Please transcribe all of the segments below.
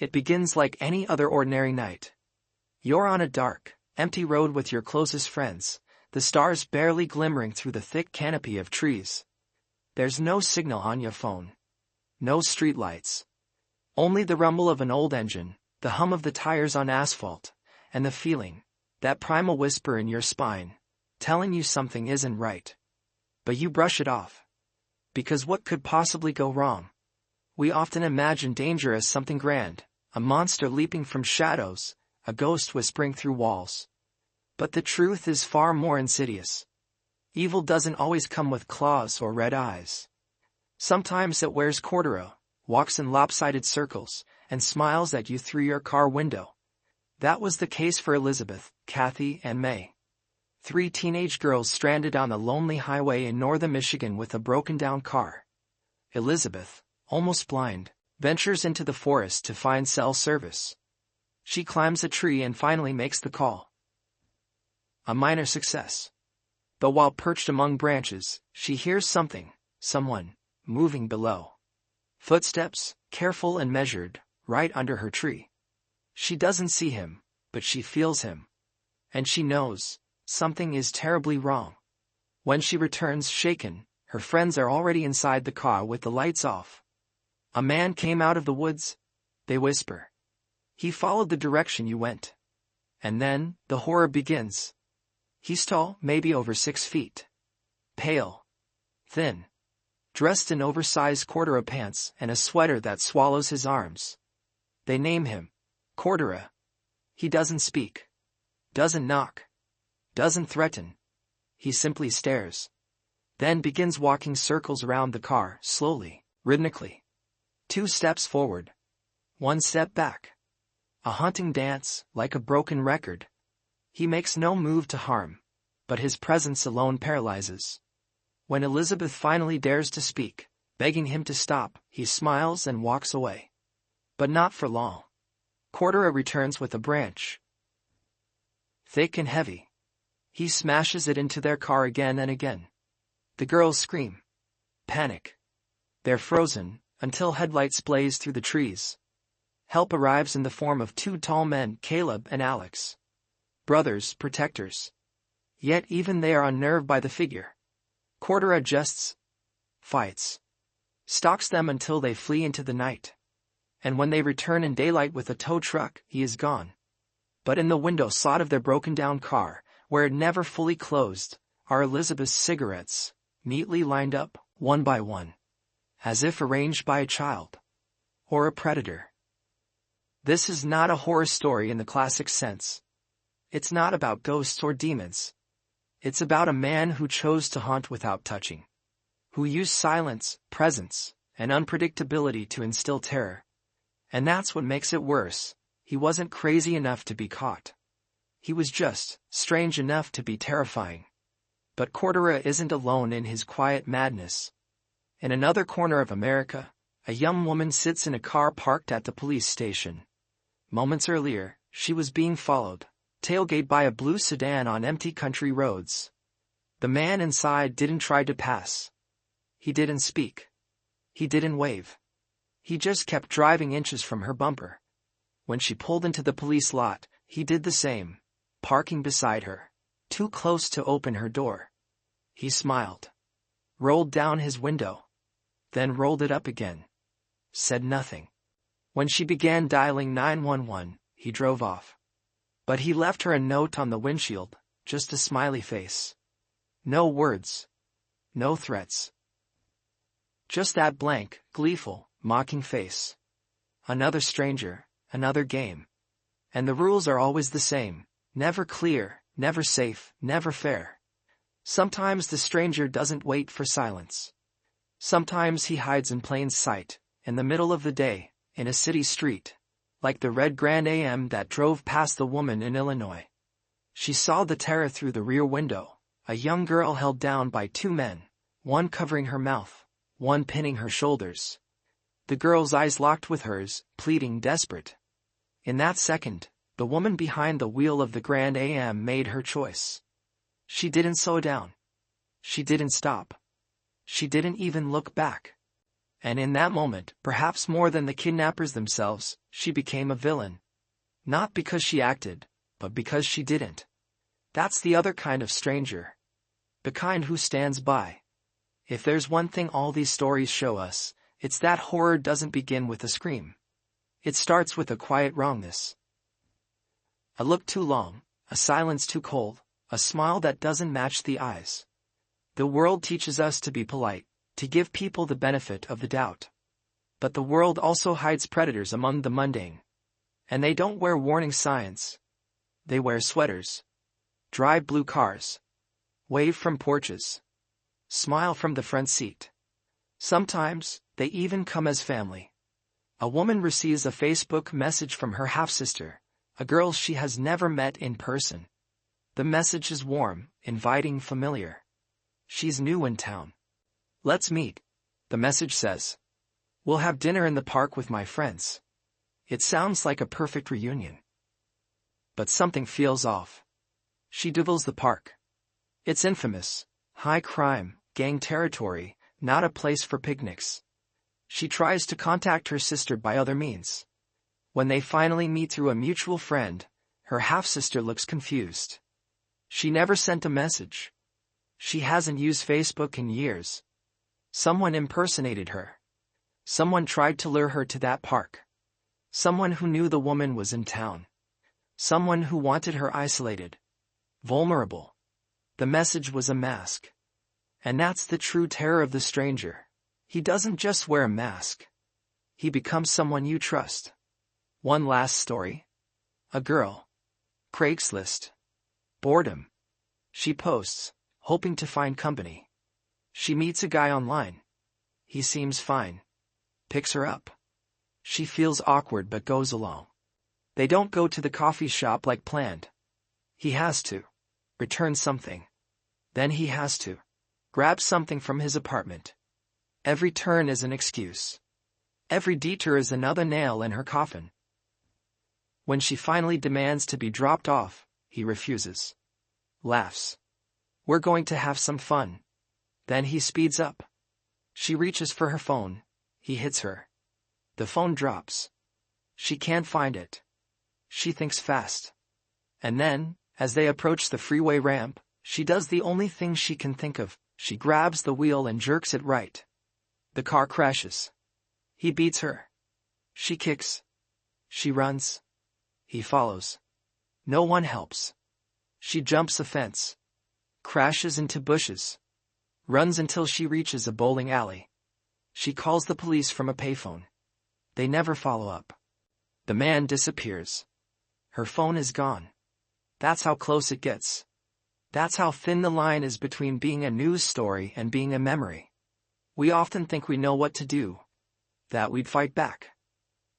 It begins like any other ordinary night. You're on a dark, empty road with your closest friends, the stars barely glimmering through the thick canopy of trees. There's no signal on your phone. No streetlights. Only the rumble of an old engine, the hum of the tires on asphalt, and the feeling, that primal whisper in your spine, telling you something isn't right. But you brush it off. Because what could possibly go wrong? We often imagine danger as something grand, a monster leaping from shadows, a ghost whispering through walls. But the truth is far more insidious. Evil doesn't always come with claws or red eyes. Sometimes it wears corduroy, walks in lopsided circles, and smiles at you through your car window. That was the case for Elizabeth, Kathy, and May. 3 teenage girls stranded on a lonely highway in northern Michigan with a broken-down car. Elizabeth, almost blind, ventures into the forest to find cell service. She climbs a tree and finally makes the call. A minor success. But while perched among branches, she hears someone, moving below. Footsteps, careful and measured, right under her tree. She doesn't see him, but she feels him. And she knows, something is terribly wrong. When she returns shaken, her friends are already inside the car with the lights off. A man came out of the woods, they whisper. He followed the direction you went. And then, the horror begins. He's tall, maybe over 6 feet. Pale. Thin. Dressed in oversized corduroy pants and a sweater that swallows his arms. They name him Corduroy. He doesn't speak. Doesn't knock. Doesn't threaten. He simply stares. Then begins walking circles around the car, slowly, rhythmically. 2 steps forward. 1 step back. A haunting dance, like a broken record. He makes no move to harm, but his presence alone paralyzes. When Elizabeth finally dares to speak, begging him to stop, he smiles and walks away. But not for long. Corduroy returns with a branch. Thick and heavy. He smashes it into their car again and again. The girls scream. Panic. They're frozen, until headlights blaze through the trees. Help arrives in the form of 2 tall men, Caleb and Alex. Brothers, protectors. Yet even they are unnerved by the figure. Corduroy adjusts, fights, stalks them until they flee into the night. And when they return in daylight with a tow truck, he is gone. But in the window slot of their broken-down car, where it never fully closed, are Elizabeth's cigarettes, neatly lined up, one by one, as if arranged by a child. Or a predator. This is not a horror story in the classic sense. It's not about ghosts or demons. It's about a man who chose to haunt without touching. Who used silence, presence, and unpredictability to instill terror. And that's what makes it worse. He wasn't crazy enough to be caught. He was just strange enough to be terrifying. But Corduroy isn't alone in his quiet madness. In another corner of America, a young woman sits in a car parked at the police station. Moments earlier, she was being followed, tailgated by a blue sedan on empty country roads. The man inside didn't try to pass. He didn't speak. He didn't wave. He just kept driving inches from her bumper. When she pulled into the police lot, he did the same, parking beside her, too close to open her door. He smiled, rolled down his window, then rolled it up again, said nothing. When she began dialing 911, he drove off. But he left her a note on the windshield, just a smiley face. No words. No threats. Just that blank, gleeful, mocking face. Another stranger, another game. And the rules are always the same. Never clear, never safe, never fair. Sometimes the stranger doesn't wait for silence. Sometimes he hides in plain sight, in the middle of the day, in a city street. Like the red Grand Am that drove past the woman in Illinois. She saw the terror through the rear window, a young girl held down by 2 men, one covering her mouth, one pinning her shoulders. The girl's eyes locked with hers, pleading, desperate. In that second, the woman behind the wheel of the Grand Am made her choice. She didn't slow down. She didn't stop. She didn't even look back. And in that moment, perhaps more than the kidnappers themselves, she became a villain. Not because she acted, but because she didn't. That's the other kind of stranger. The kind who stands by. If there's one thing all these stories show us, it's that horror doesn't begin with a scream. It starts with a quiet wrongness. A look too long, a silence too cold, a smile that doesn't match the eyes. The world teaches us to be polite, to give people the benefit of the doubt. But the world also hides predators among the mundane. And they don't wear warning signs. They wear sweaters. Drive blue cars. Wave from porches. Smile from the front seat. Sometimes, they even come as family. A woman receives a Facebook message from her half-sister, a girl she has never met in person. The message is warm, inviting, familiar. She's new in town. "Let's meet," the message says. "We'll have dinner in the park with my friends." It sounds like a perfect reunion. But something feels off. She Googles the park. It's infamous, high crime, gang territory, not a place for picnics. She tries to contact her sister by other means. When they finally meet through a mutual friend, her half-sister looks confused. She never sent a message. She hasn't used Facebook in years. Someone impersonated her. Someone tried to lure her to that park. Someone who knew the woman was in town. Someone who wanted her isolated. Vulnerable. The message was a mask. And that's the true terror of the stranger. He doesn't just wear a mask. He becomes someone you trust. One last story. A girl. Craigslist. Boredom. She posts, hoping to find company. She meets a guy online. He seems fine. Picks her up. She feels awkward but goes along. They don't go to the coffee shop like planned. He has to return something. Then he has to grab something from his apartment. Every turn is an excuse. Every detour is another nail in her coffin. When she finally demands to be dropped off, he refuses. Laughs. "We're going to have some fun." Then he speeds up. She reaches for her phone. He hits her. The phone drops. She can't find it. She thinks fast. And then, as they approach the freeway ramp, she does the only thing she can think of. She grabs the wheel and jerks it right. The car crashes. He beats her. She kicks. She runs. He follows. No one helps. She jumps a fence. Crashes into bushes. Runs until she reaches a bowling alley. She calls the police from a payphone. They never follow up. The man disappears. Her phone is gone. That's how close it gets. That's how thin the line is between being a news story and being a memory. We often think we know what to do. That we'd fight back.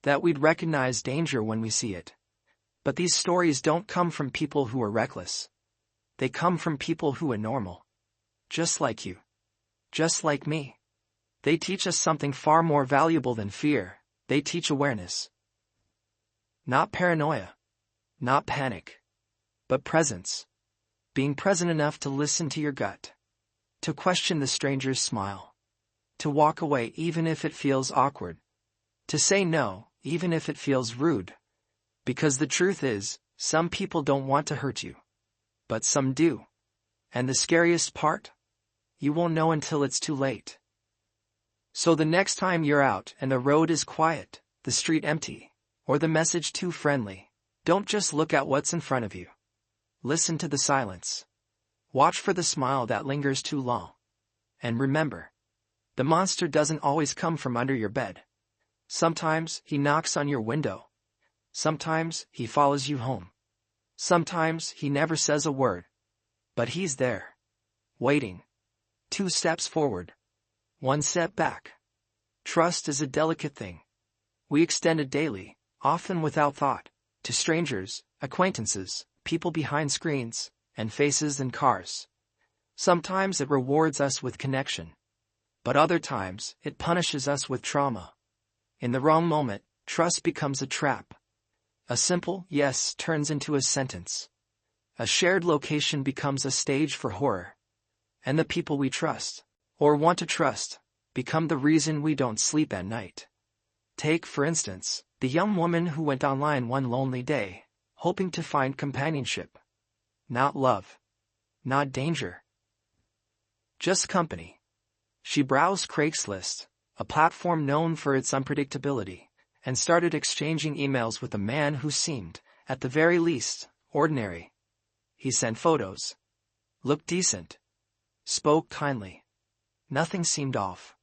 That we'd recognize danger when we see it. But these stories don't come from people who are reckless. They come from people who are normal. Just like you. Just like me. They teach us something far more valuable than fear. They teach awareness. Not paranoia. Not panic. But presence. Being present enough to listen to your gut. To question the stranger's smile. To walk away even if it feels awkward. To say no, even if it feels rude. Because the truth is, some people don't want to hurt you. But some do. And the scariest part? You won't know until it's too late. So the next time you're out and the road is quiet, the street empty, or the message too friendly, don't just look at what's in front of you. Listen to the silence. Watch for the smile that lingers too long. And remember, the monster doesn't always come from under your bed. Sometimes he knocks on your window. Sometimes he follows you home. Sometimes he never says a word. But he's there. Waiting. 2 steps forward. 1 step back. Trust is a delicate thing. We extend it daily, often without thought, to strangers, acquaintances, people behind screens, and faces in cars. Sometimes it rewards us with connection. But other times, it punishes us with trauma. In the wrong moment, trust becomes a trap. A simple yes turns into a sentence. A shared location becomes a stage for horror. And the people we trust, or want to trust, become the reason we don't sleep at night. Take, for instance, the young woman who went online one lonely day, hoping to find companionship. Not love. Not danger. Just company. She browsed Craigslist, a platform known for its unpredictability, and started exchanging emails with a man who seemed, at the very least, ordinary. He sent photos. Looked decent. Spoke kindly. Nothing seemed off.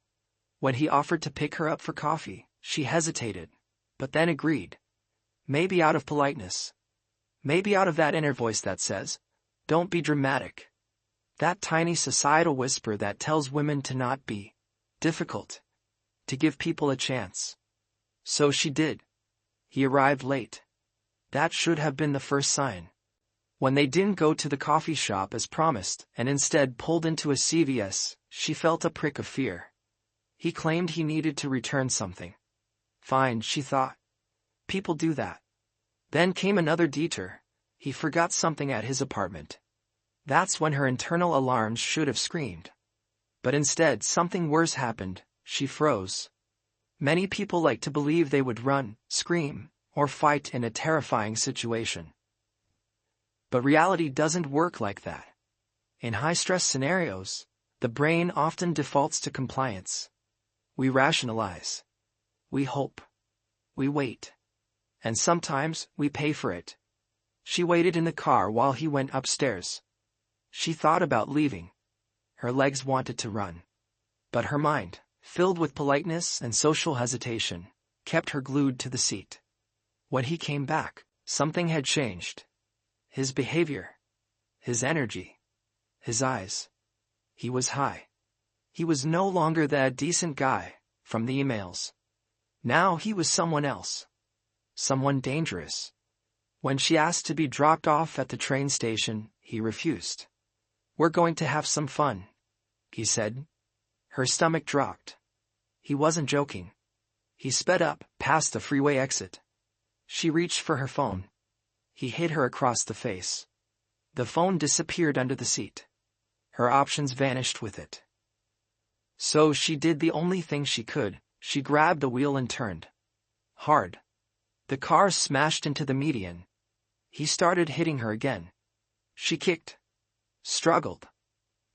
When he offered to pick her up for coffee, she hesitated, but then agreed. Maybe out of politeness. Maybe out of that inner voice that says, "Don't be dramatic." That tiny societal whisper that tells women to not be difficult, to give people a chance. So she did. He arrived late. That should have been the first sign. When they didn't go to the coffee shop as promised and instead pulled into a CVS, she felt a prick of fear. He claimed he needed to return something. Fine, she thought. People do that. Then came another detour. He forgot something at his apartment. That's when her internal alarms should have screamed. But instead something worse happened. She froze. Many people like to believe they would run, scream, or fight in a terrifying situation. But reality doesn't work like that. In high-stress scenarios, the brain often defaults to compliance. We rationalize. We hope. We wait. And sometimes we pay for it. She waited in the car while he went upstairs. She thought about leaving. Her legs wanted to run. But her mind, filled with politeness and social hesitation, kept her glued to the seat. When he came back, something had changed. His behavior. His energy. His eyes. He was high. He was no longer that decent guy from the emails. Now he was someone else. Someone dangerous. When she asked to be dropped off at the train station, he refused. "We're going to have some fun," he said. Her stomach dropped. He wasn't joking. He sped up, past the freeway exit. She reached for her phone. He hit her across the face. The phone disappeared under the seat. Her options vanished with it. So she did the only thing she could. She grabbed the wheel and turned. Hard. The car smashed into the median. He started hitting her again. She kicked. Struggled.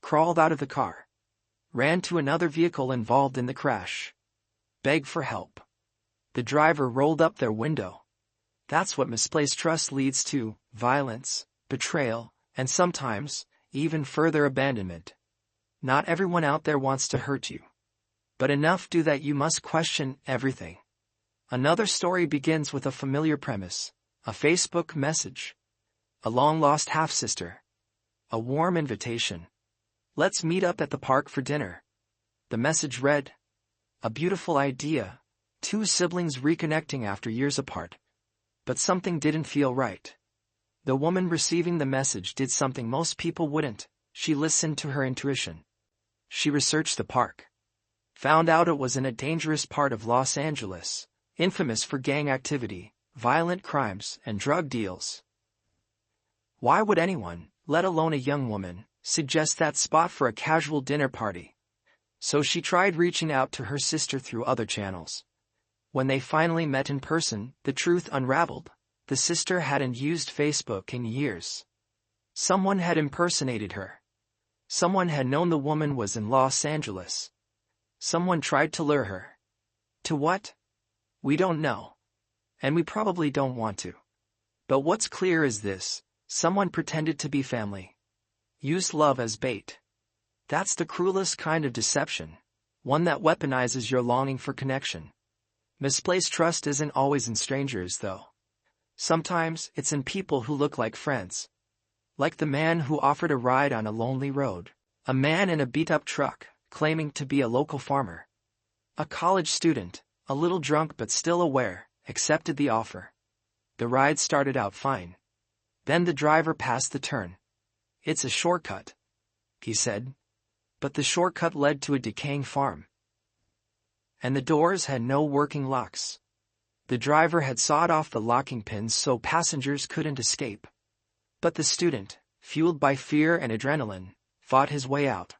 Crawled out of the car. Ran to another vehicle involved in the crash. Begged for help. The driver rolled up their window. That's what misplaced trust leads to: violence, betrayal, and sometimes, even further abandonment. Not everyone out there wants to hurt you. But enough do that you must question everything. Another story begins with a familiar premise: a Facebook message. A long-lost half-sister. A warm invitation. "Let's meet up at the park for dinner." The message read, "A beautiful idea, two siblings reconnecting after years apart." But something didn't feel right. The woman receiving the message did something most people wouldn't. She listened to her intuition. She researched the park. Found out it was in a dangerous part of Los Angeles, infamous for gang activity, violent crimes, and drug deals. Why would anyone, let alone a young woman, suggest that spot for a casual dinner party? So she tried reaching out to her sister through other channels. When they finally met in person, the truth unraveled. The sister hadn't used Facebook in years. Someone had impersonated her. Someone had known the woman was in Los Angeles. Someone tried to lure her. To what? We don't know. And we probably don't want to. But what's clear is this: someone pretended to be family. Used love as bait. That's the cruelest kind of deception, one that weaponizes your longing for connection. Misplaced trust isn't always in strangers, though. Sometimes it's in people who look like friends. Like the man who offered a ride on a lonely road. A man in a beat-up truck, claiming to be a local farmer. A college student, a little drunk but still aware, accepted the offer. The ride started out fine. Then the driver passed the turn. "It's a shortcut," he said. But the shortcut led to a decaying farm. And the doors had no working locks. The driver had sawed off the locking pins so passengers couldn't escape. But the student, fueled by fear and adrenaline, fought his way out.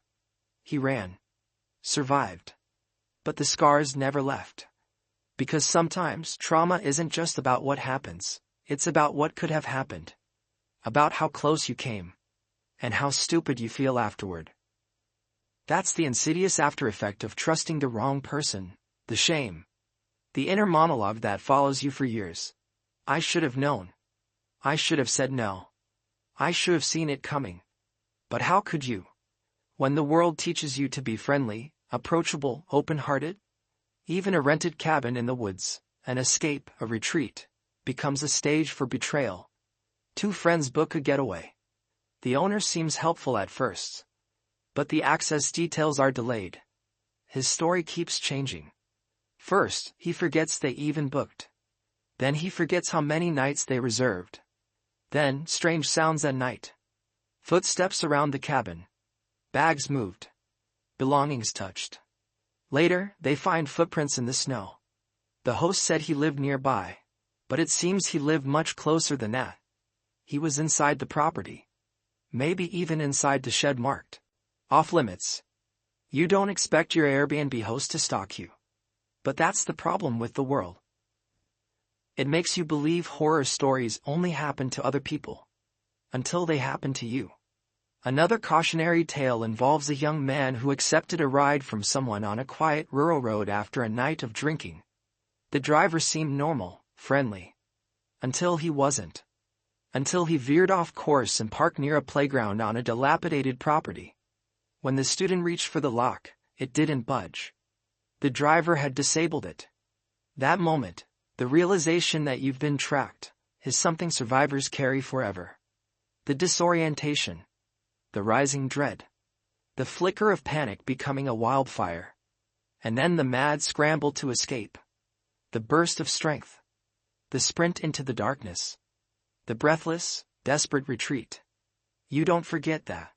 He ran. Survived. But the scars never left. Because sometimes trauma isn't just about what happens, it's about what could have happened. About how close you came. And how stupid you feel afterward. That's the insidious after-effect of trusting the wrong person, the shame. The inner monologue that follows you for years. I should have known. I should have said no. I should have seen it coming. But how could you? When the world teaches you to be friendly, approachable, open-hearted, even a rented cabin in the woods, an escape, a retreat, becomes a stage for betrayal. Two friends book a getaway. The owner seems helpful at first. But the access details are delayed. His story keeps changing. First, he forgets they even booked. Then he forgets how many nights they reserved. Then, strange sounds at night. Footsteps around the cabin. Bags moved. Belongings touched. Later, they find footprints in the snow. The host said he lived nearby, but it seems he lived much closer than that. He was inside the property. Maybe even inside the shed marked off limits. You don't expect your Airbnb host to stalk you. But that's the problem with the world. It makes you believe horror stories only happen to other people. Until they happen to you. Another cautionary tale involves a young man who accepted a ride from someone on a quiet rural road after a night of drinking. The driver seemed normal, friendly. Until he wasn't. Until he veered off course and parked near a playground on a dilapidated property. When the student reached for the lock, it didn't budge. The driver had disabled it. That moment, the realization that you've been tracked, is something survivors carry forever. The disorientation. The rising dread. The flicker of panic becoming a wildfire. And then the mad scramble to escape. The burst of strength. The sprint into the darkness. The breathless, desperate retreat. You don't forget that.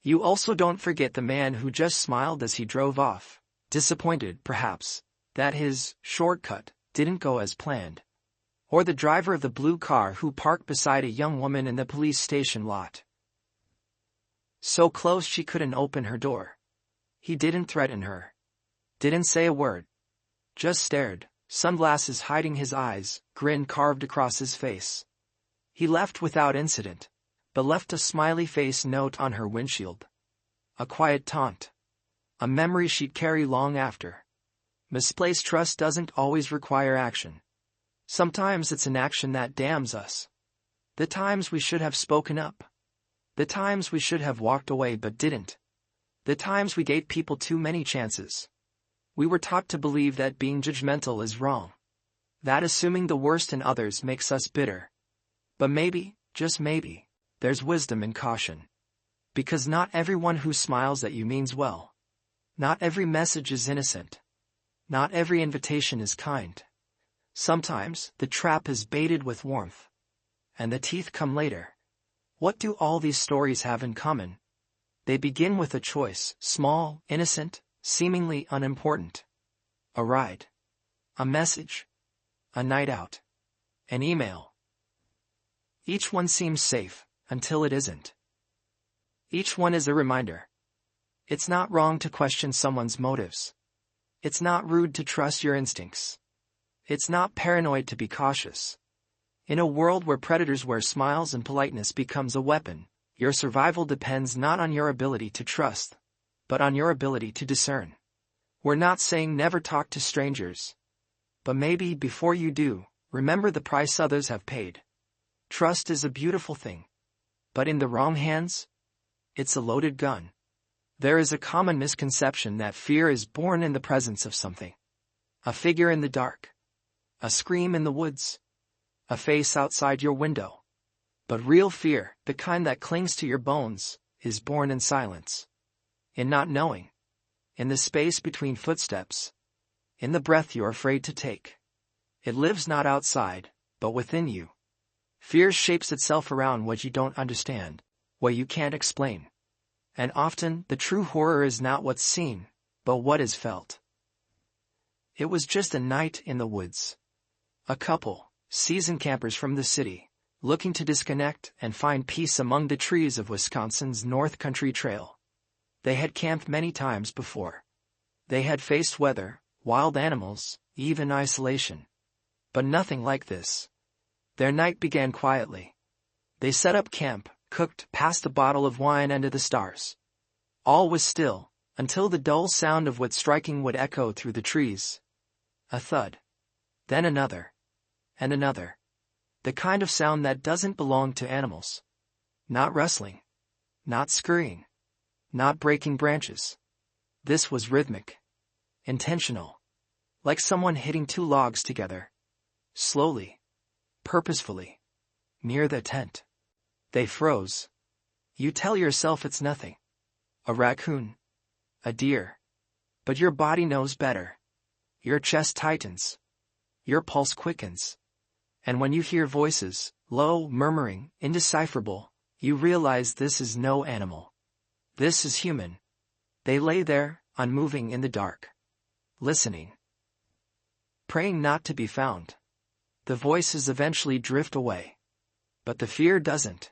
You also don't forget the man who just smiled as he drove off, disappointed, perhaps, that his shortcut didn't go as planned. Or the driver of the blue car who parked beside a young woman in the police station lot. So close she couldn't open her door. He didn't threaten her. Didn't say a word. Just stared, sunglasses hiding his eyes, grin carved across his face. He left without incident, but left a smiley face note on her windshield. A quiet taunt. A memory she'd carry long after. Misplaced trust doesn't always require action. Sometimes it's an action that damns us. The times we should have spoken up. The times we should have walked away but didn't. The times we gave people too many chances. We were taught to believe that being judgmental is wrong. That assuming the worst in others makes us bitter. But maybe, just maybe, there's wisdom in caution. Because not everyone who smiles at you means well. Not every message is innocent. Not every invitation is kind. Sometimes, the trap is baited with warmth. And the teeth come later. What do all these stories have in common? They begin with a choice, small, innocent, seemingly unimportant. A ride. A message. A night out. An email. Each one seems safe, until it isn't. Each one is a reminder. It's not wrong to question someone's motives. It's not rude to trust your instincts. It's not paranoid to be cautious. In a world where predators wear smiles and politeness becomes a weapon, your survival depends not on your ability to trust, but on your ability to discern. We're not saying never talk to strangers. But maybe before you do, remember the price others have paid. Trust is a beautiful thing. But in the wrong hands, it's a loaded gun. There is a common misconception that fear is born in the presence of something. A figure in the dark. A scream in the woods. A face outside your window. But real fear, the kind that clings to your bones, is born in silence. In not knowing. In the space between footsteps. In the breath you're afraid to take. It lives not outside, but within you. Fear shapes itself around what you don't understand, what you can't explain. And often, the true horror is not what's seen, but what is felt. It was just a night in the woods. A couple, seasoned campers from the city, looking to disconnect and find peace among the trees of Wisconsin's North Country Trail. They had camped many times before. They had faced weather, wild animals, even isolation. But nothing like this. Their night began quietly. They set up camp, cooked, passed a bottle of wine under the stars. All was still, until the dull sound of wood striking would echo through the trees. A thud. Then another. And another. The kind of sound that doesn't belong to animals. Not rustling. Not scurrying. Not breaking branches. This was rhythmic. Intentional. Like someone hitting two logs together. Slowly. Purposefully. Near the tent. They froze. You tell yourself it's nothing. A raccoon. A deer. But your body knows better. Your chest tightens. Your pulse quickens. And when you hear voices, low, murmuring, indecipherable, you realize this is no animal. This is human. They lay there, unmoving in the dark. Listening. Praying not to be found. The voices eventually drift away. But the fear doesn't.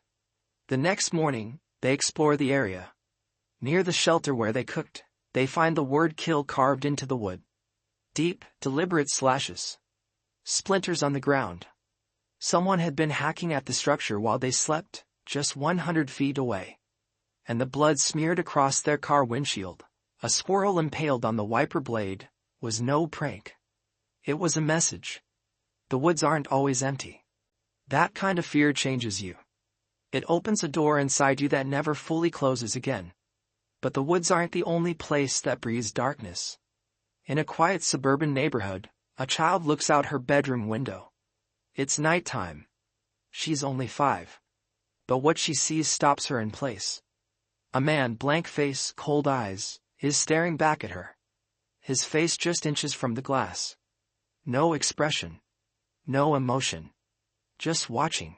The next morning, they explore the area. Near the shelter where they cooked, they find the word kill carved into the wood. Deep, deliberate slashes. Splinters on the ground. Someone had been hacking at the structure while they slept, just 100 feet away. And the blood smeared across their car windshield, a squirrel impaled on the wiper blade, was no prank. It was a message. The woods aren't always empty. That kind of fear changes you. It opens a door inside you that never fully closes again. But the woods aren't the only place that breathes darkness. In a quiet suburban neighborhood, a child looks out her bedroom window. It's nighttime. She's only 5. But what she sees stops her in place. A man, blank face, cold eyes, is staring back at her. His face just inches from the glass. No expression. No emotion. Just watching.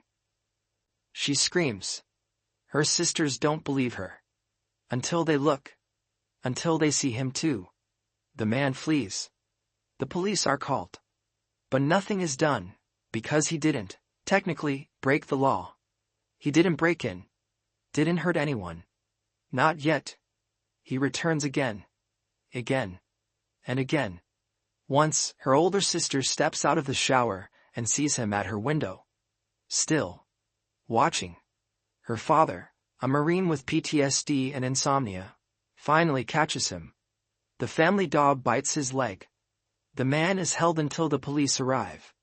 She screams. Her sisters don't believe her. Until they look. Until they see him too. The man flees. The police are called. But nothing is done, because he didn't, technically, break the law. He didn't break in. Didn't hurt anyone. Not yet. He returns again. Again. And again. Once, her older sister steps out of the shower and sees him at her window. Still. Watching. Her father, a Marine with PTSD and insomnia, finally catches him. The family dog bites his leg. The man is held until the police arrive.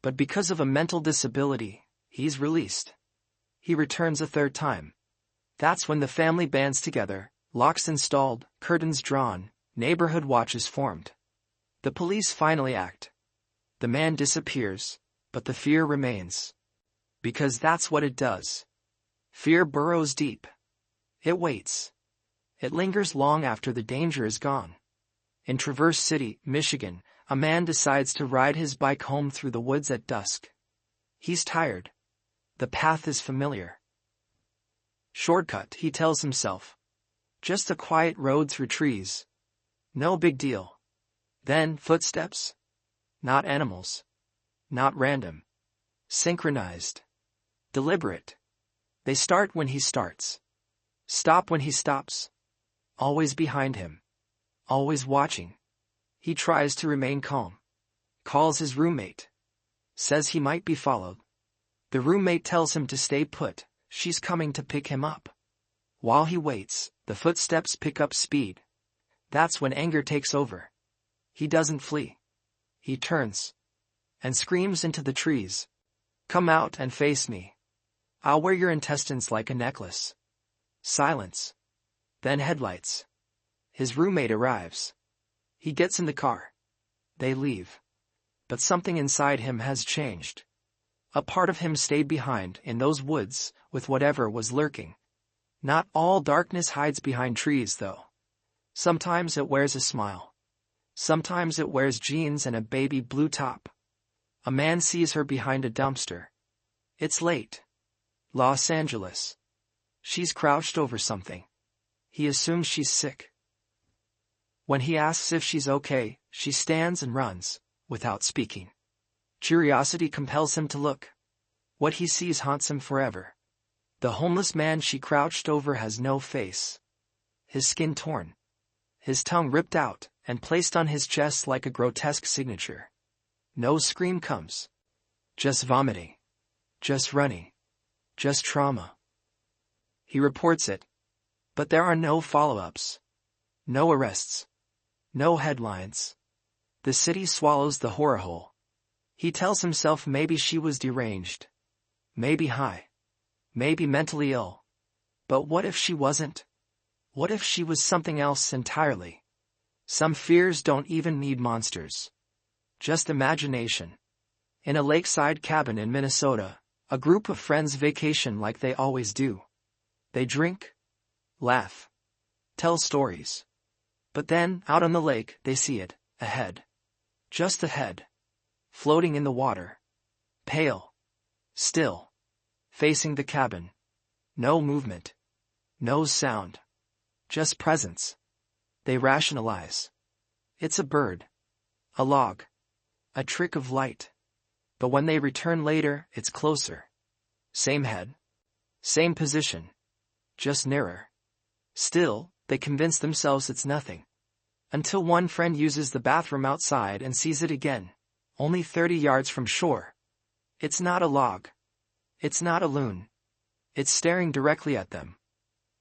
But because of a mental disability, he's released. He returns a third time. That's when the family bands together, locks installed, curtains drawn, neighborhood watch is formed. The police finally act. The man disappears, but the fear remains. Because that's what it does. Fear burrows deep. It waits. It lingers long after the danger is gone. In Traverse City, Michigan, a man decides to ride his bike home through the woods at dusk. He's tired. The path is familiar. Shortcut, he tells himself. Just a quiet road through trees. No big deal. Then footsteps. Not animals. Not random. Synchronized. Deliberate. They start when he starts. Stop when he stops. Always behind him. Always watching. He tries to remain calm. Calls his roommate. Says he might be followed. The roommate tells him to stay put, she's coming to pick him up. While he waits, the footsteps pick up speed. That's when anger takes over. He doesn't flee. He turns. And screams into the trees. Come out and face me. I'll wear your intestines like a necklace. Silence. Then headlights. His roommate arrives. He gets in the car. They leave. But something inside him has changed. A part of him stayed behind in those woods with whatever was lurking. Not all darkness hides behind trees, though. Sometimes it wears a smile. Sometimes it wears jeans and a baby blue top. A man sees her behind a dumpster. It's late. Los Angeles. She's crouched over something. He assumes she's sick. When he asks if she's okay, she stands and runs, without speaking. Curiosity compels him to look. What he sees haunts him forever. The homeless man she crouched over has no face. His skin torn. His tongue ripped out, and placed on his chest like a grotesque signature. No scream comes. Just vomiting. Just running. Just trauma. He reports it. But there are no follow-ups. No arrests. No headlines. The city swallows the horror whole. He tells himself maybe she was deranged. Maybe high. Maybe mentally ill. But what if she wasn't? What if she was something else entirely? Some fears don't even need monsters. Just imagination. In a lakeside cabin in Minnesota, a group of friends vacation like they always do. They drink, laugh, tell stories. But then, out on the lake, they see it, ahead. Just ahead. Floating in the water. Pale. Still. Facing the cabin. No movement. No sound. Just presence. They rationalize. It's a bird. A log. A trick of light. But when they return later, it's closer. Same head. Same position. Just nearer. Still, they convince themselves it's nothing. Until one friend uses the bathroom outside and sees it again, only 30 yards from shore. It's not a log. It's not a loon. It's staring directly at them.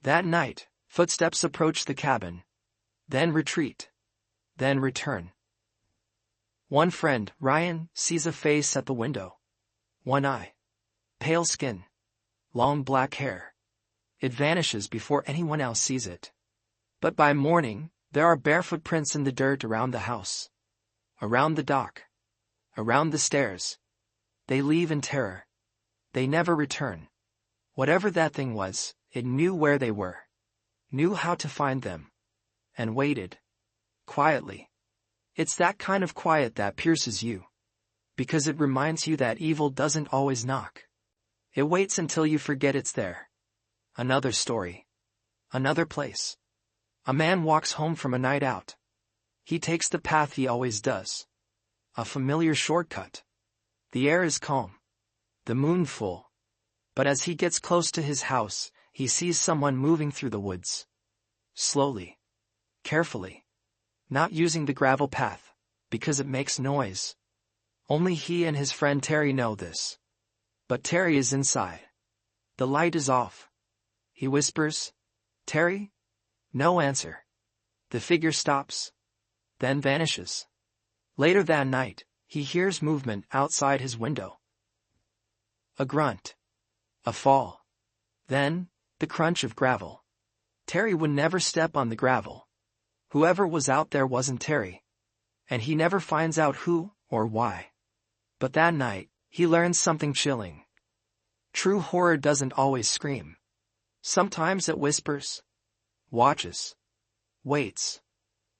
That night, footsteps approach the cabin. Then retreat. Then return. One friend, Ryan, sees a face at the window. One eye. Pale skin. Long black hair. It vanishes before anyone else sees it. But by morning, there are barefoot prints in the dirt around the house. Around the dock. Around the stairs. They leave in terror. They never return. Whatever that thing was, it knew where they were. Knew how to find them. And waited. Quietly. It's that kind of quiet that pierces you. Because it reminds you that evil doesn't always knock. It waits until you forget it's there. Another story. Another place. A man walks home from a night out. He takes the path he always does. A familiar shortcut. The air is calm. The moon full. But as he gets close to his house, he sees someone moving through the woods. Slowly. Carefully. Not using the gravel path, because it makes noise. Only he and his friend Terry know this. But Terry is inside. The light is off. He whispers, "Terry?" No answer. The figure stops. Then vanishes. Later that night, he hears movement outside his window. A grunt. A fall. Then, the crunch of gravel. Terry would never step on the gravel. Whoever was out there wasn't Terry. And he never finds out who or why. But that night, he learns something chilling. True horror doesn't always scream. Sometimes it whispers. Watches. Waits.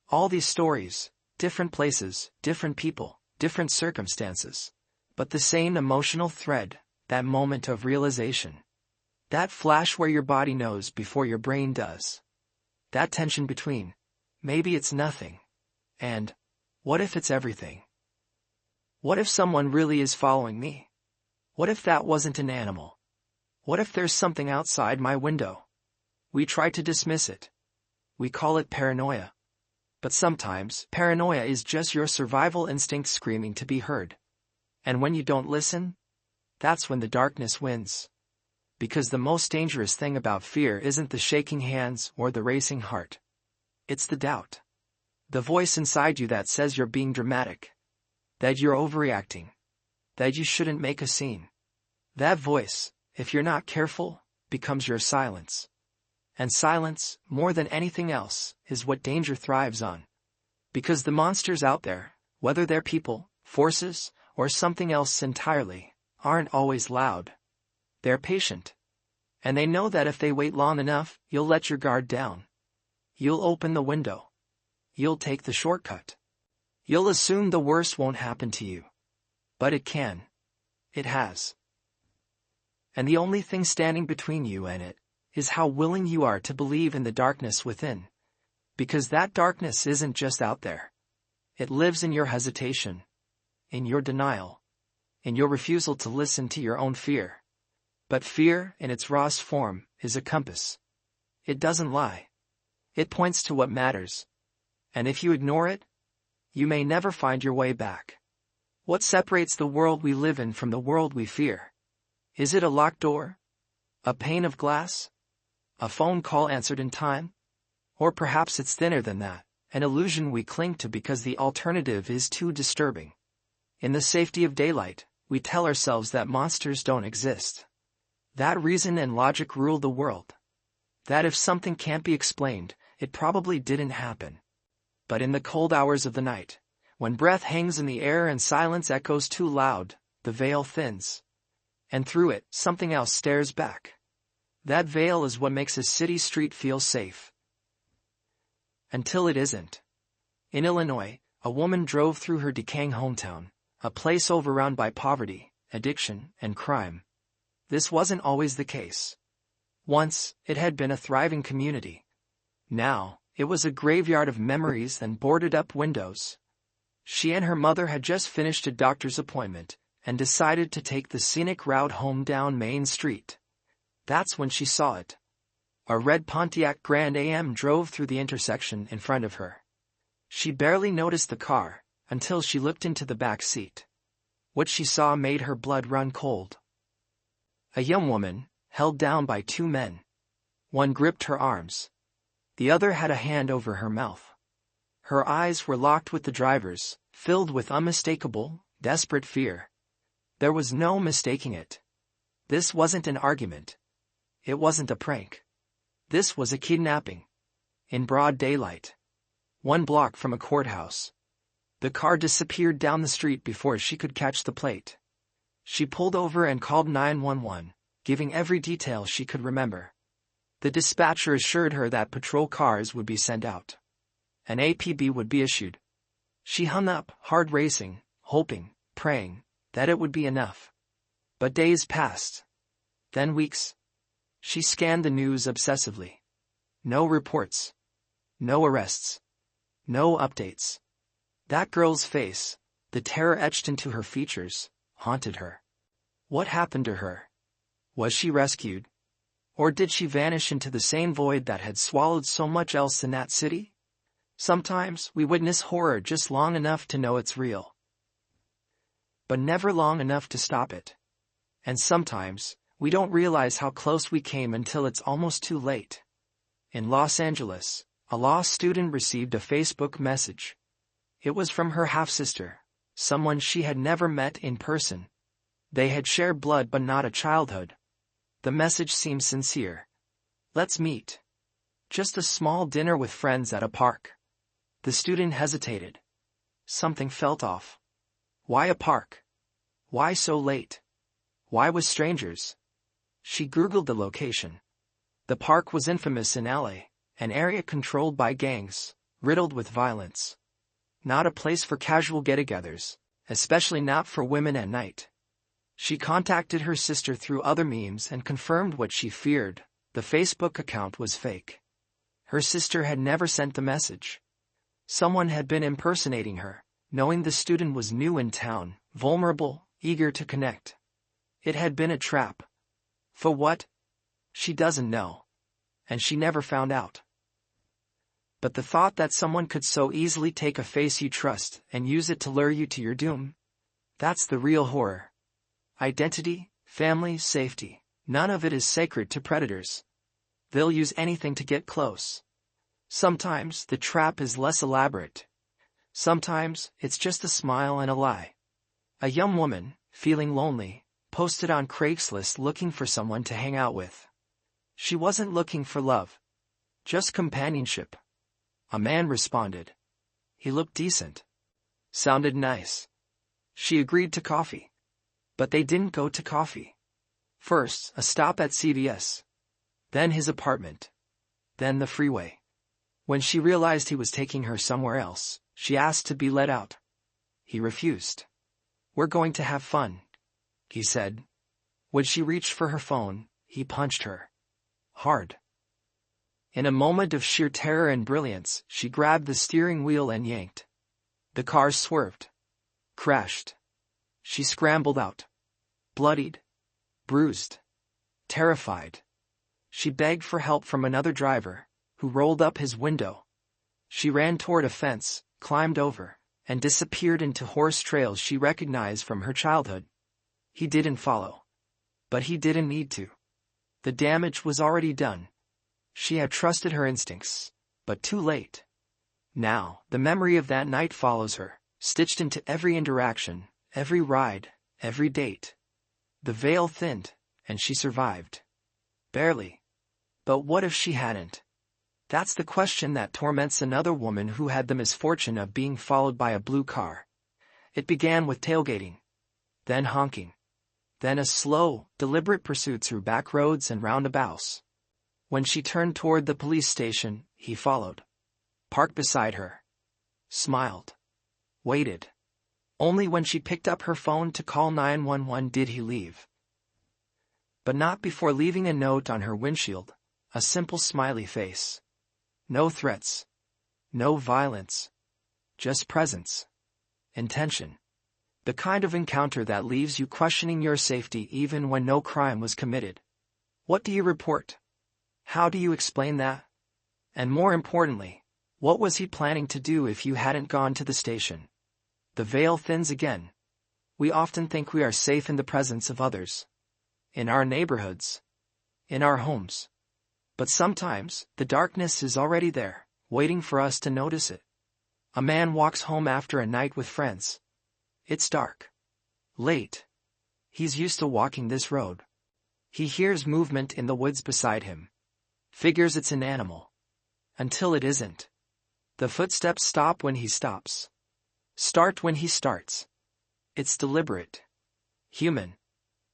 All these stories, different places, different people, different circumstances. But the same emotional thread, that moment of realization. That flash where your body knows before your brain does. That tension between, maybe it's nothing, and, what if it's everything? What if someone really is following me? What if that wasn't an animal? What if there's something outside my window? We try to dismiss it. We call it paranoia. But sometimes, paranoia is just your survival instinct screaming to be heard. And when you don't listen, that's when the darkness wins. Because the most dangerous thing about fear isn't the shaking hands or the racing heart. It's the doubt. The voice inside you that says you're being dramatic. That you're overreacting. That you shouldn't make a scene. That voice, if you're not careful, becomes your silence. And silence, more than anything else, is what danger thrives on. Because the monsters out there, whether they're people, forces, or something else entirely, aren't always loud. They're patient. And they know that if they wait long enough, you'll let your guard down. You'll open the window. You'll take the shortcut. You'll assume the worst won't happen to you. But it can. It has. And the only thing standing between you and it is how willing you are to believe in the darkness within. Because that darkness isn't just out there. It lives in your hesitation. In your denial. In your refusal to listen to your own fear. But fear, in its rawest form, is a compass. It doesn't lie. It points to what matters. And if you ignore it, you may never find your way back. What separates the world we live in from the world we fear? Is it a locked door? A pane of glass? A phone call answered in time? Or perhaps it's thinner than that, an illusion we cling to because the alternative is too disturbing. In the safety of daylight, we tell ourselves that monsters don't exist. That reason and logic rule the world. That if something can't be explained, it probably didn't happen. But in the cold hours of the night, when breath hangs in the air and silence echoes too loud, the veil thins. And through it, something else stares back. That veil is what makes a city street feel safe. Until it isn't. In Illinois, a woman drove through her decaying hometown, a place overrun by poverty, addiction, and crime. This wasn't always the case. Once, it had been a thriving community. Now, it was a graveyard of memories and boarded-up windows. She and her mother had just finished a doctor's appointment and decided to take the scenic route home down Main Street. That's when she saw it. A red Pontiac Grand Am drove through the intersection in front of her. She barely noticed the car until she looked into the back seat. What she saw made her blood run cold. A young woman, held down by two men. One gripped her arms. The other had a hand over her mouth. Her eyes were locked with the driver's, filled with unmistakable, desperate fear. There was no mistaking it. This wasn't an argument. It wasn't a prank. This was a kidnapping. In broad daylight. 1 block from a courthouse. The car disappeared down the street before she could catch the plate. She pulled over and called 911, giving every detail she could remember. The dispatcher assured her that patrol cars would be sent out. An APB would be issued. She hung up, heart racing, hoping, praying, that it would be enough. But days passed. Then weeks. She scanned the news obsessively. No reports. No arrests. No updates. That girl's face, the terror etched into her features, haunted her. What happened to her? Was she rescued? Or did she vanish into the same void that had swallowed so much else in that city? Sometimes we witness horror just long enough to know it's real. But never long enough to stop it. And sometimes, we don't realize how close we came until it's almost too late. In Los Angeles, a law student received a Facebook message. It was from her half-sister, someone she had never met in person. They had shared blood but not a childhood. The message seemed sincere. Let's meet. Just a small dinner with friends at a park. The student hesitated. Something felt off. Why a park? Why so late? Why with strangers? She Googled the location. The park was infamous in LA, an area controlled by gangs, riddled with violence. Not a place for casual get-togethers, especially not for women at night. She contacted her sister through other memes and confirmed what she feared. The Facebook account was fake. Her sister had never sent the message. Someone had been impersonating her, knowing the student was new in town, vulnerable, eager to connect. It had been a trap. For what? She doesn't know. And she never found out. But the thought that someone could so easily take a face you trust and use it to lure you to your doom, that's the real horror. Identity, family, safety, none of it is sacred to predators. They'll use anything to get close. Sometimes the trap is less elaborate. Sometimes it's just a smile and a lie. A young woman, feeling lonely, posted on Craigslist looking for someone to hang out with. She wasn't looking for love. Just companionship. A man responded. He looked decent. Sounded nice. She agreed to coffee. But they didn't go to coffee. First, a stop at CVS. Then his apartment. Then the freeway. When she realized he was taking her somewhere else, she asked to be let out. He refused. We're going to have fun, he said. When she reached for her phone, he punched her. Hard. In a moment of sheer terror and brilliance, she grabbed the steering wheel and yanked. The car swerved. Crashed. She scrambled out. Bloodied. Bruised. Terrified. She begged for help from another driver, who rolled up his window. She ran toward a fence, climbed over, and disappeared into horse trails she recognized from her childhood. He didn't follow. But he didn't need to. The damage was already done. She had trusted her instincts, but too late. Now, the memory of that night follows her, stitched into every interaction, every ride, every date. The veil thinned, and she survived. Barely. But what if she hadn't? That's the question that torments another woman who had the misfortune of being followed by a blue car. It began with tailgating, then honking, then a slow, deliberate pursuit through back roads and roundabouts. When she turned toward the police station, he followed. Parked beside her. Smiled. Waited. Only when she picked up her phone to call 911 did he leave. But not before leaving a note on her windshield, a simple smiley face. No threats. No violence. Just presence. Intention. The kind of encounter that leaves you questioning your safety even when no crime was committed. What do you report? How do you explain that? And more importantly, what was he planning to do if you hadn't gone to the station? The veil thins again. We often think we are safe in the presence of others. In our neighborhoods. In our homes. But sometimes, the darkness is already there, waiting for us to notice it. A man walks home after a night with friends. It's dark. Late. He's used to walking this road. He hears movement in the woods beside him. Figures it's an animal. Until it isn't. The footsteps stop when he stops. Start when he starts. It's deliberate. Human.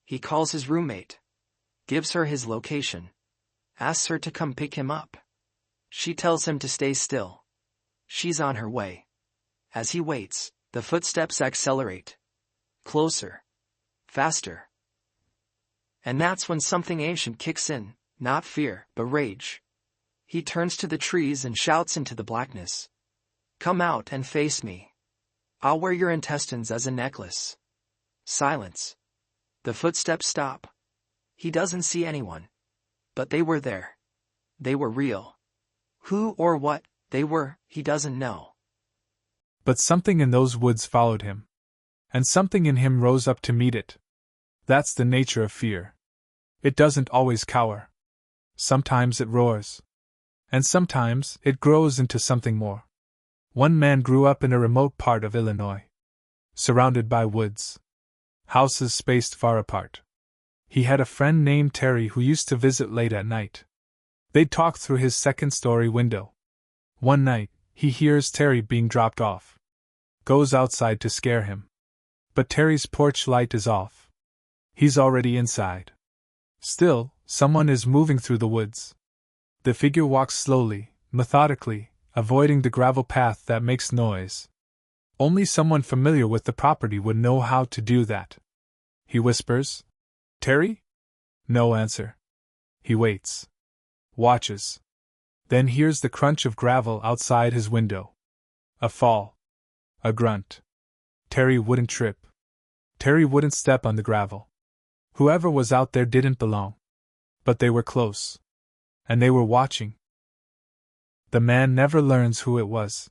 He calls his roommate. Gives her his location. Asks her to come pick him up. She tells him to stay still. She's on her way. As he waits, the footsteps accelerate. Closer. Faster. And that's when something ancient kicks in, not fear, but rage. He turns to the trees and shouts into the blackness. Come out and face me. I'll wear your intestines as a necklace. Silence. The footsteps stop. He doesn't see anyone. But they were there. They were real. Who or what they were, he doesn't know. But something in those woods followed him. And something in him rose up to meet it. That's the nature of fear. It doesn't always cower. Sometimes it roars. And sometimes it grows into something more. One man grew up in a remote part of Illinois. Surrounded by woods. Houses spaced far apart. He had a friend named Terry who used to visit late at night. They'd talk through his second-story window. One night, he hears Terry being dropped off. Goes outside to scare him. But Terry's porch light is off. He's already inside. Still, someone is moving through the woods. The figure walks slowly, methodically, avoiding the gravel path that makes noise. Only someone familiar with the property would know how to do that. He whispers, "Terry?" No answer. He waits. Watches. Then hears the crunch of gravel outside his window. A fall. A grunt. Terry wouldn't trip. Terry wouldn't step on the gravel. Whoever was out there didn't belong. But they were close. And they were watching. The man never learns who it was.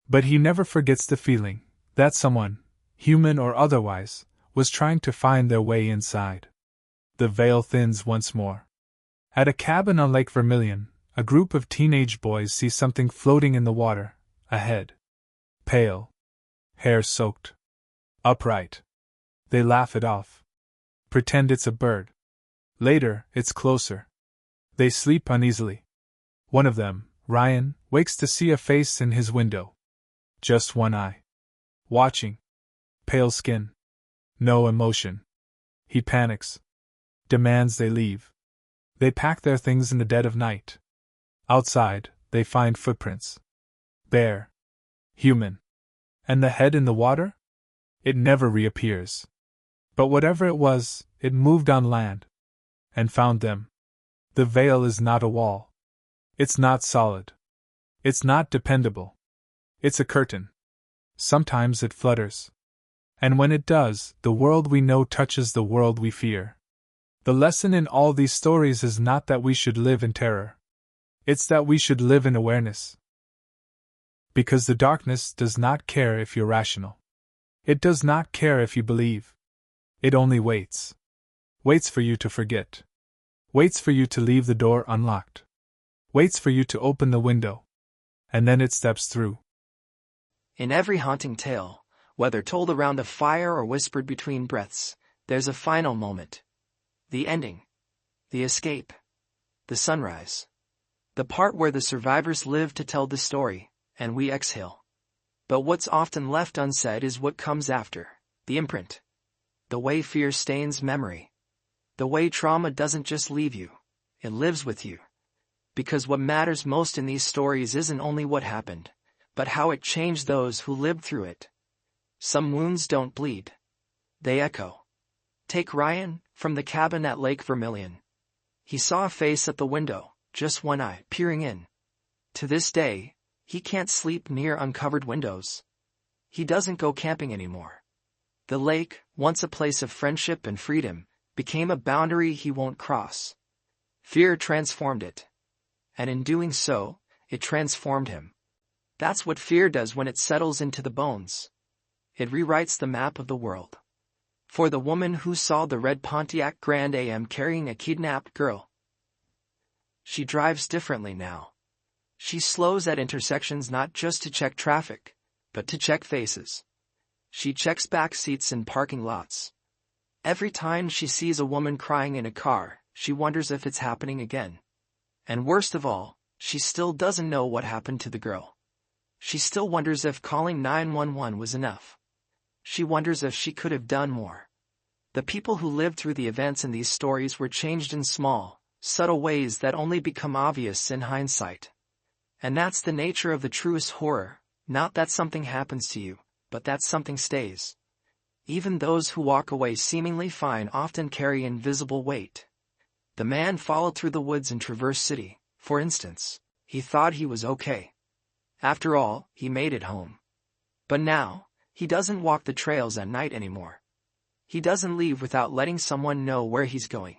But he never forgets the feeling that someone, human or otherwise, was trying to find their way inside. The veil thins once more. At a cabin on Lake Vermilion, a group of teenage boys see something floating in the water, ahead. Pale. Hair soaked. Upright. They laugh it off. Pretend it's a bird. Later, it's closer. They sleep uneasily. One of them, Ryan, wakes to see a face in his window. Just one eye. Watching. Pale skin. No emotion. He panics. Demands they leave. They pack their things in the dead of night. Outside, they find footprints. Bare. Human. And the head in the water? It never reappears. But whatever it was, it moved on land. And found them. The veil is not a wall. It's not solid. It's not dependable. It's a curtain. Sometimes it flutters. And when it does, the world we know touches the world we fear. The lesson in all these stories is not that we should live in terror. It's that we should live in awareness. Because the darkness does not care if you're rational. It does not care if you believe. It only waits. Waits for you to forget. Waits for you to leave the door unlocked. Waits for you to open the window. And then it steps through. In every haunting tale, whether told around a fire or whispered between breaths, there's a final moment. The ending. The escape. The sunrise. The part where the survivors live to tell the story, and we exhale. But what's often left unsaid is what comes after. The imprint. The way fear stains memory. The way trauma doesn't just leave you, it lives with you. Because what matters most in these stories isn't only what happened, but how it changed those who lived through it. Some wounds don't bleed. They echo. Take Ryan, from the cabin at Lake Vermilion. He saw a face at the window, just one eye, peering in. To this day, he can't sleep near uncovered windows. He doesn't go camping anymore. The lake, once a place of friendship and freedom, became a boundary he won't cross. Fear transformed it. And in doing so, it transformed him. That's what fear does when it settles into the bones. It rewrites the map of the world. For the woman who saw the red Pontiac Grand AM carrying a kidnapped girl, she drives differently now. She slows at intersections not just to check traffic, but to check faces. She checks back seats in parking lots. Every time she sees a woman crying in a car, she wonders if it's happening again. And worst of all, she still doesn't know what happened to the girl. She still wonders if calling 911 was enough. She wonders if she could have done more. The people who lived through the events in these stories were changed in small, subtle ways that only become obvious in hindsight. And that's the nature of the truest horror, not that something happens to you, but that something stays. Even those who walk away seemingly fine often carry invisible weight. The man followed through the woods in Traverse City, for instance. He thought he was okay. After all, he made it home. But now, he doesn't walk the trails at night anymore. He doesn't leave without letting someone know where he's going.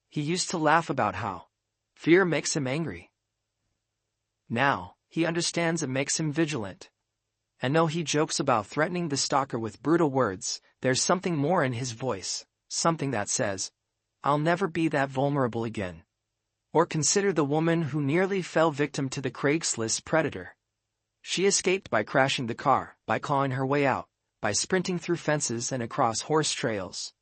He used to laugh about how fear makes him angry. Now, he understands it makes him vigilant. And though he jokes about threatening the stalker with brutal words, there's something more in his voice, something that says, "I'll never be that vulnerable again." Or consider the woman who nearly fell victim to the Craigslist predator. She escaped by crashing the car, by clawing her way out, by sprinting through fences and across horse trails.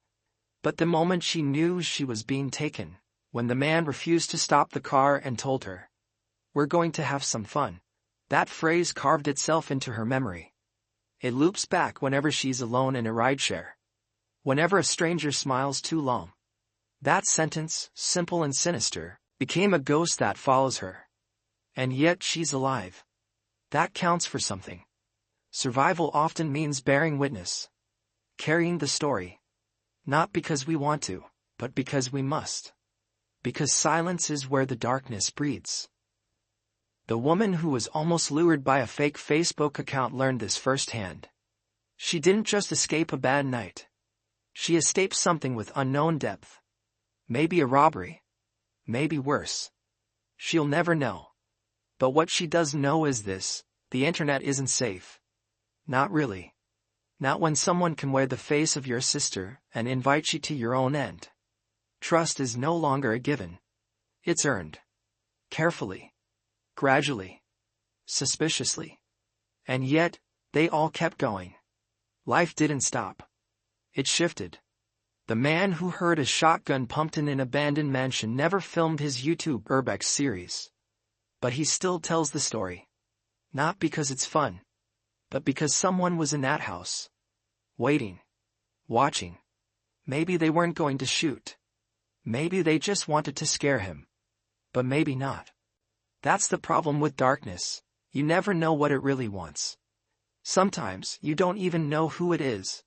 But the moment she knew she was being taken, when the man refused to stop the car and told her, "We're going to have some fun," that phrase carved itself into her memory. It loops back whenever she's alone in a rideshare. Whenever a stranger smiles too long. That sentence, simple and sinister, became a ghost that follows her. And yet she's alive. That counts for something. Survival often means bearing witness. Carrying the story. Not because we want to, but because we must. Because silence is where the darkness breathes. The woman who was almost lured by a fake Facebook account learned this firsthand. She didn't just escape a bad night. She escaped something with unknown depth. Maybe a robbery. Maybe worse. She'll never know. But what she does know is this: the internet isn't safe. Not really. Not when someone can wear the face of your sister and invite you to your own end. Trust is no longer a given. It's earned. Carefully. Gradually. Suspiciously. And yet, they all kept going. Life didn't stop. It shifted. The man who heard a shotgun pumped in an abandoned mansion never filmed his YouTube Urbex series. But he still tells the story. Not because it's fun, but because someone was in that house. Waiting. Watching. Maybe they weren't going to shoot. Maybe they just wanted to scare him. But maybe not. That's the problem with darkness. You never know what it really wants. Sometimes you don't even know who it is.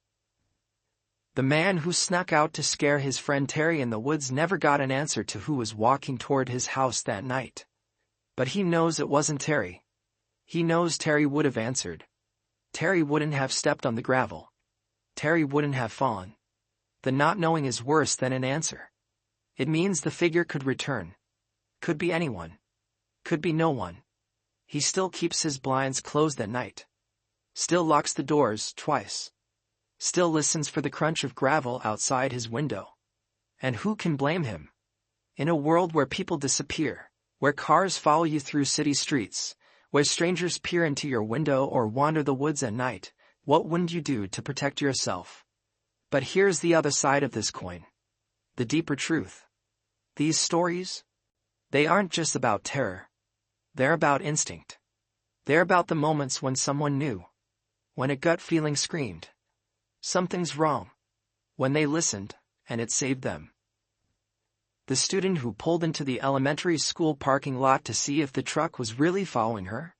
The man who snuck out to scare his friend Terry in the woods never got an answer to who was walking toward his house that night. But he knows it wasn't Terry. He knows Terry would have answered. Terry wouldn't have stepped on the gravel. Terry wouldn't have fallen. The not knowing is worse than an answer. It means the figure could return. Could be anyone. Could be no one. He still keeps his blinds closed at night. Still locks the doors twice. Still listens for the crunch of gravel outside his window. And who can blame him? In a world where people disappear, where cars follow you through city streets, where strangers peer into your window or wander the woods at night, what wouldn't you do to protect yourself? But here's the other side of this coin. The deeper truth. These stories? They aren't just about terror. They're about instinct. They're about the moments when someone knew. When a gut feeling screamed, something's wrong. When they listened, and it saved them. The student who pulled into the elementary school parking lot to see if the truck was really following her?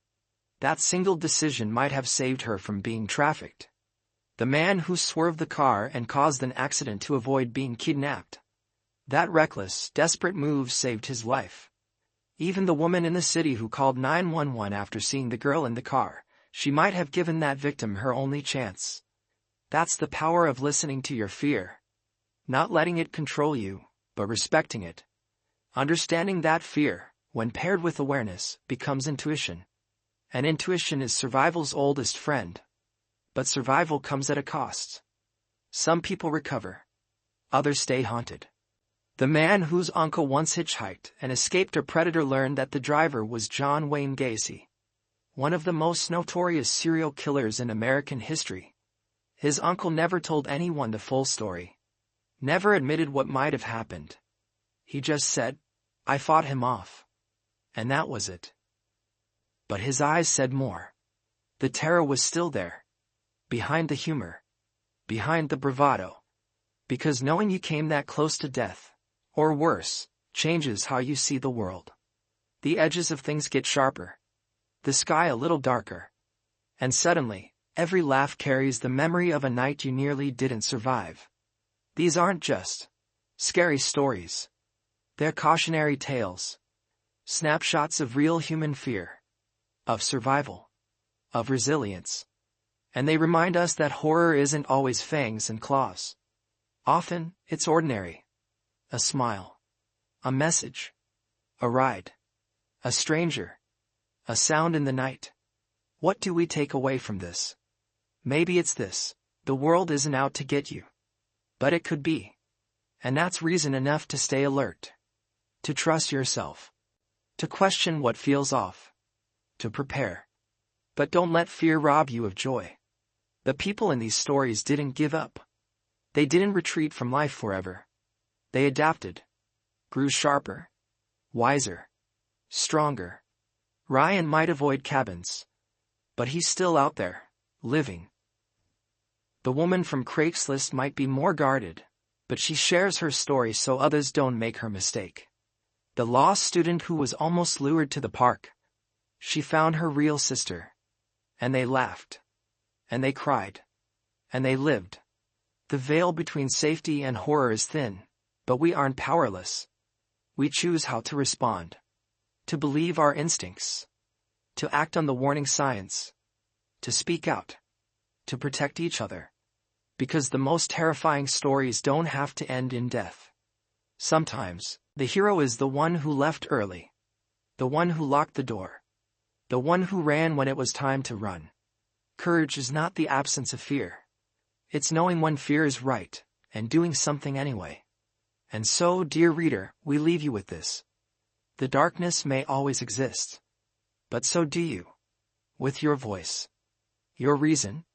That single decision might have saved her from being trafficked. The man who swerved the car and caused an accident to avoid being kidnapped. That reckless, desperate move saved his life. Even the woman in the city who called 911 after seeing the girl in the car, she might have given that victim her only chance. That's the power of listening to your fear. Not letting it control you, but respecting it. Understanding that fear, when paired with awareness, becomes intuition. And intuition is survival's oldest friend. But survival comes at a cost. Some people recover. Others stay haunted. The man whose uncle once hitchhiked and escaped a predator learned that the driver was John Wayne Gacy, one of the most notorious serial killers in American history. His uncle never told anyone the full story. Never admitted what might have happened. He just said, "I fought him off." And that was it. But his eyes said more. The terror was still there. Behind the humor. Behind the bravado. Because knowing you came that close to death, or worse, changes how you see the world. The edges of things get sharper. The sky a little darker. And suddenly, every laugh carries the memory of a night you nearly didn't survive. These aren't just scary stories. They're cautionary tales. Snapshots of real human fear. Of survival. Of resilience. And they remind us that horror isn't always fangs and claws. Often, it's ordinary. A smile. A message. A ride. A stranger. A sound in the night. What do we take away from this? Maybe it's this: the world isn't out to get you. But it could be. And that's reason enough to stay alert. To trust yourself. To question what feels off. To prepare. But don't let fear rob you of joy. The people in these stories didn't give up. They didn't retreat from life forever. They adapted. Grew sharper. Wiser. Stronger. Ryan might avoid cabins. But he's still out there, living. The woman from Craigslist might be more guarded, but she shares her story so others don't make her mistake. The lost student who was almost lured to the park. She found her real sister. And they laughed. And they cried. And they lived. The veil between safety and horror is thin, but we aren't powerless. We choose how to respond. To believe our instincts. To act on the warning signs. To speak out. To protect each other. Because the most terrifying stories don't have to end in death. Sometimes, the hero is the one who left early. The one who locked the door. The one who ran when it was time to run. Courage is not the absence of fear. It's knowing when fear is right, and doing something anyway. And so, dear reader, we leave you with this. The darkness may always exist. But so do you. With your voice. Your reason.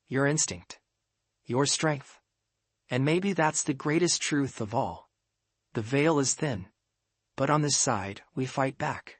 Your instinct. Your strength. And maybe that's the greatest truth of all. The veil is thin. But on this side, we fight back.